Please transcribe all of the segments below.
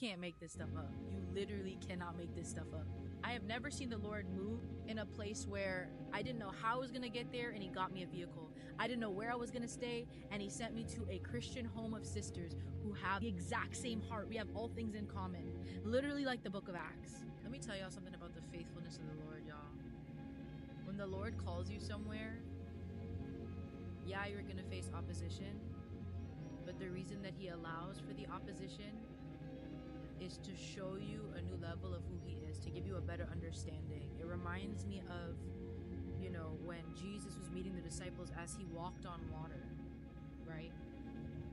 can't make this stuff up. You literally cannot make this stuff up. I have never seen the Lord move in a place where I didn't know how I was going to get there, and he got me a vehicle. I didn't know where I was going to stay, and he sent me to a Christian home of sisters who have the exact same heart. We have all things in common. Literally like the book of Acts. Let me tell y'all something about the faithfulness of the Lord, y'all. When the Lord calls you somewhere, yeah, you're going to face opposition, but the reason that he allows for the opposition is to show you a new level of who he is, to give you a better understanding. It reminds me of, when Jesus was meeting the disciples as he walked on water, right?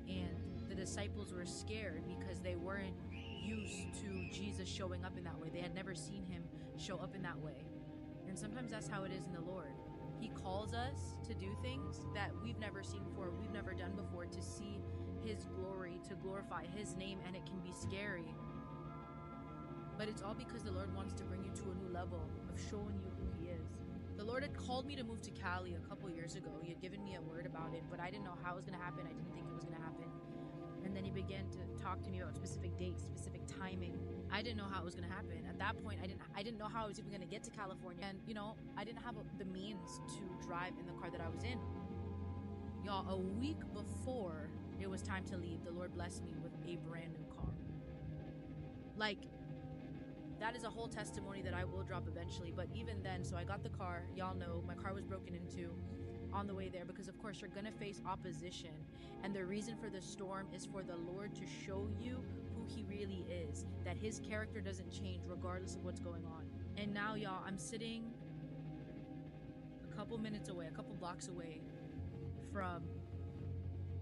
And the disciples were scared because they weren't used to Jesus showing up in that way. They had never seen him show up in that way. And sometimes that's how it is in the Lord. He calls us to do things that we've never seen before, we've never done before, to see his glory, to glorify his name, and it can be scary. But it's all because the Lord wants to bring you to a new level of showing you who he is. The Lord had called me to move to Cali a couple years ago. He had given me a word about it, but I didn't know how it was going to happen. I didn't think it was going to happen. And then he began to talk to me about specific dates, specific timing. I didn't know how it was going to happen. At that point, I didn't know how I was even going to get to California. And, I didn't have the means to drive in the car that I was in. Y'all, a week before it was time to leave, the Lord blessed me with a brand new car. That is a whole testimony that I will drop eventually. But even then, so I got the car. Y'all know my car was broken into on the way there because, of course, you're going to face opposition. And the reason for the storm is for the Lord to show you who he really is, that his character doesn't change regardless of what's going on. And now, y'all, I'm sitting a couple minutes away, a couple blocks away from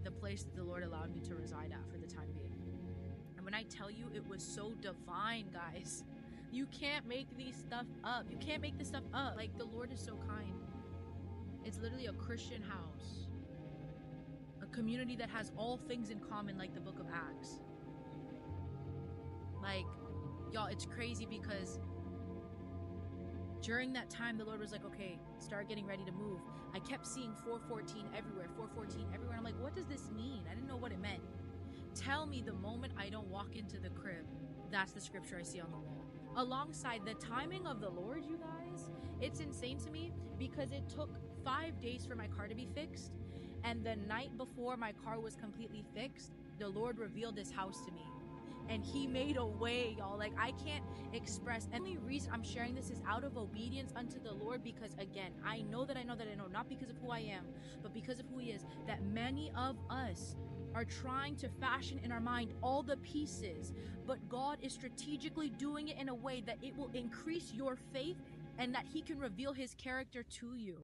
the place that the Lord allowed me to reside at for the time being. And when I tell you, it was so divine, guys. You can't make these stuff up. You can't make this stuff up. The Lord is so kind. It's literally a Christian house. A community that has all things in common, like the book of Acts. Y'all, it's crazy because during that time, the Lord was like, okay, start getting ready to move. I kept seeing 414 everywhere, 414 everywhere. I'm like, what does this mean? I didn't know what it meant. Tell me the moment I don't walk into the crib, that's the scripture I see on the wall. Alongside the timing of the Lord, you guys, it's insane to me because it took 5 days for my car to be fixed. And the night before my car was completely fixed, the Lord revealed this house to me. And he made a way, y'all. I can't express. And the reason I'm sharing this is out of obedience unto the Lord because, again, I know, not because of who I am, but because of who he is, that many of us are trying to fashion in our mind all the pieces, but God is strategically doing it in a way that it will increase your faith and that he can reveal his character to you.